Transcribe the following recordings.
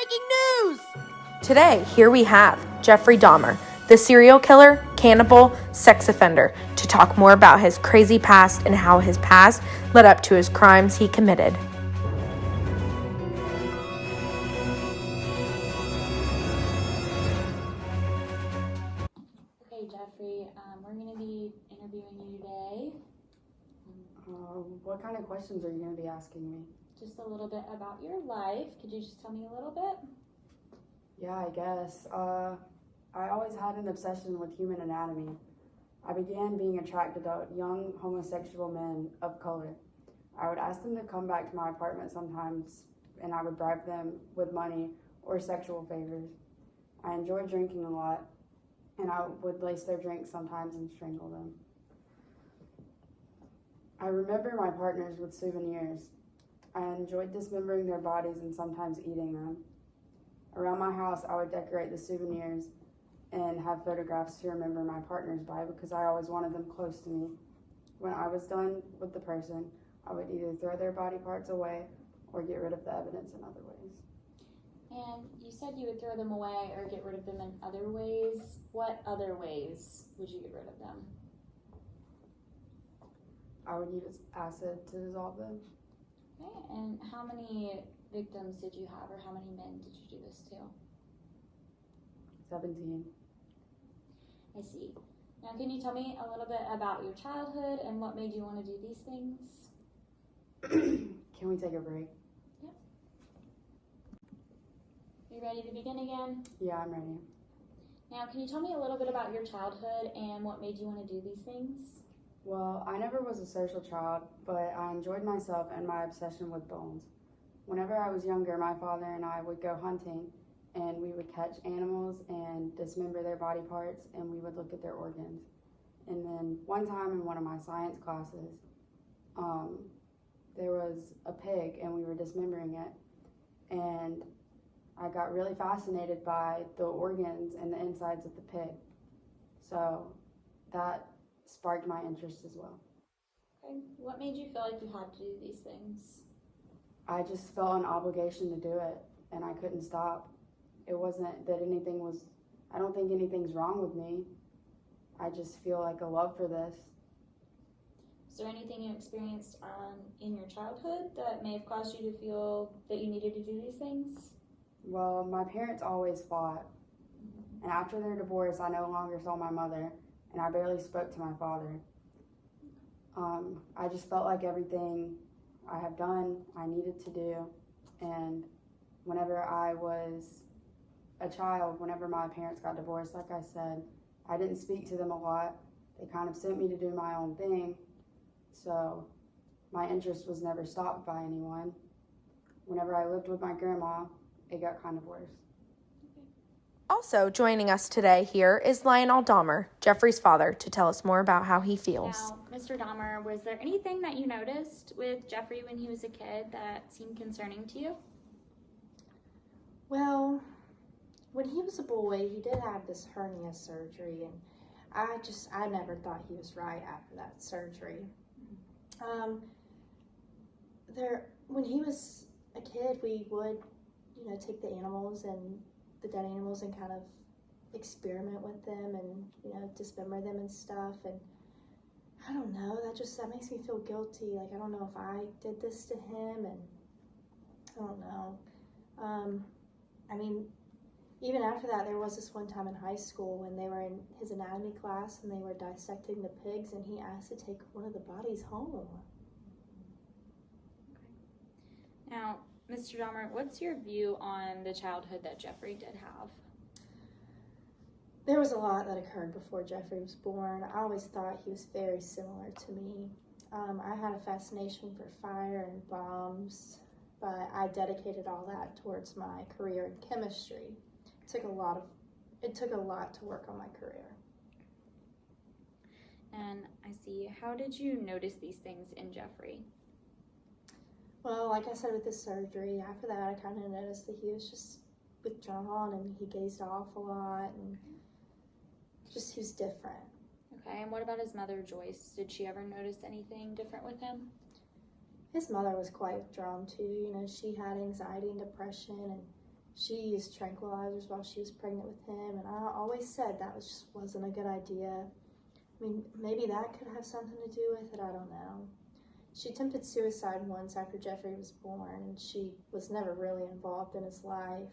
breaking news! Today, here we have Jeffrey Dahmer, the serial killer, cannibal, sex offender, to talk more about his crazy past and how his past led up to his crimes he committed. Okay, Jeffrey, we're going to be interviewing you today. What kind of questions are you going to be asking me? Just a little bit about your life. Could you just tell me a little bit? Yeah, I guess. I always had an obsession with human anatomy. I began being attracted to young homosexual men of color. I would ask them to come back to my apartment sometimes, and I would bribe them with money or sexual favors. I enjoyed drinking a lot, and I would lace their drinks sometimes and strangle them. I remember my partners with souvenirs. I enjoyed dismembering their bodies and sometimes eating them. Around my house, I would decorate the souvenirs and have photographs to remember my partners by because I always wanted them close to me. When I was done with the person, I would either throw their body parts away or get rid of the evidence in other ways. And you said you would throw them away or get rid of them in other ways. What other ways would you get rid of them? I would use acid to dissolve them. Okay, and how many victims did you have, or how many men did you do this to? 17. I see. Now, can you tell me a little bit about your childhood and what made you want to do these things? Can we take a break? Yep. You ready to begin again? Yeah, I'm ready. Now, can you tell me a little bit about your childhood and what made you want to do these things? Well, I never was a social child, but I enjoyed myself and my obsession with bones. Whenever I was younger, my father and I would go hunting, and we would catch animals and dismember their body parts, and we would look at their organs. And then one time in one of my science classes, there was a pig, and we were dismembering it, and I got really fascinated by the organs and the insides of the pig. So that sparked my interest as well. Okay. What made you feel like you had to do these things? I just felt an obligation to do it, and I couldn't stop. It wasn't that I don't think anything's wrong with me. I just feel like a love for this. Is there anything you experienced in your childhood that may have caused you to feel that you needed to do these things? Well, my parents always fought, and after their divorce, I no longer saw my mother, and I barely spoke to my father. I just felt like everything I have done, I needed to do, and whenever I was a child, whenever my parents got divorced, like I said, I didn't speak to them a lot. They kind of sent me to do my own thing, so my interest was never stopped by anyone. Whenever I lived with my grandma, it got kind of worse. Also joining us today here is Lionel Dahmer, Jeffrey's father, to tell us more about how he feels. Now, Mr. Dahmer, was there anything that you noticed with Jeffrey when he was a kid that seemed concerning to you? Well, when he was a boy, he did have this hernia surgery, and I never thought he was right after that surgery. When he was a kid, we would, take the animals and the dead animals and kind of experiment with them and, dismember them and stuff. And I don't know, that makes me feel guilty. Like, I don't know if I did this to him, and I don't know. Even after that, there was this one time in high school when they were in his anatomy class and they were dissecting the pigs, and he asked to take one of the bodies home. Okay. Now, Mr. Dahmer, what's your view on the childhood that Jeffrey did have? There was a lot that occurred before Jeffrey was born. I always thought he was very similar to me. I had a fascination for fire and bombs, but I dedicated all that towards my career in chemistry. It took a lot to work on my career. And I see. How did you notice these things in Jeffrey? Well, like I said with the surgery, after that I kind of noticed that he was just withdrawn and he gazed off a lot, and he was different. Okay, and what about his mother, Joyce? Did she ever notice anything different with him? His mother was quite withdrawn too. She had anxiety and depression, and She used tranquilizers while she was pregnant with him, and I always said that wasn't a good idea. I mean, maybe that could have something to do with it, I don't know. She attempted suicide once after Jeffrey was born, and she was never really involved in his life.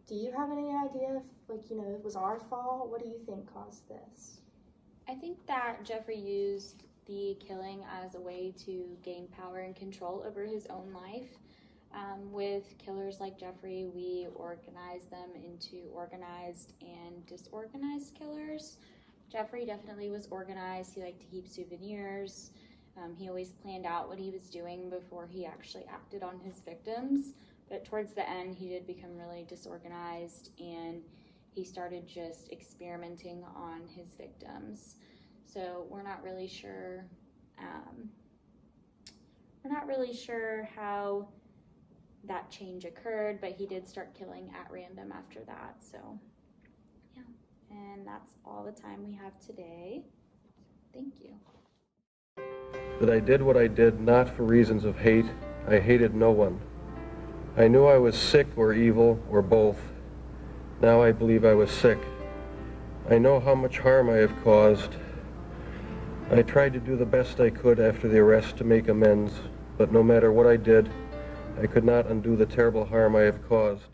Do you have any idea if, it was our fault? What do you think caused this? I think that Jeffrey used the killing as a way to gain power and control over his own life. With killers like Jeffrey, we organize them into organized and disorganized killers. Jeffrey definitely was organized. He liked to keep souvenirs. He always planned out what he was doing before he actually acted on his victims. But towards the end, he did become really disorganized, and he started just experimenting on his victims. So we're not really sure. How that change occurred, but he did start killing at random after that. So, yeah. And that's all the time we have today. Thank you. That I did what I did not for reasons of hate. I hated no one. I knew I was sick or evil or both. Now I believe I was sick. I know how much harm I have caused. I tried to do the best I could after the arrest to make amends, but no matter what I did, I could not undo the terrible harm I have caused.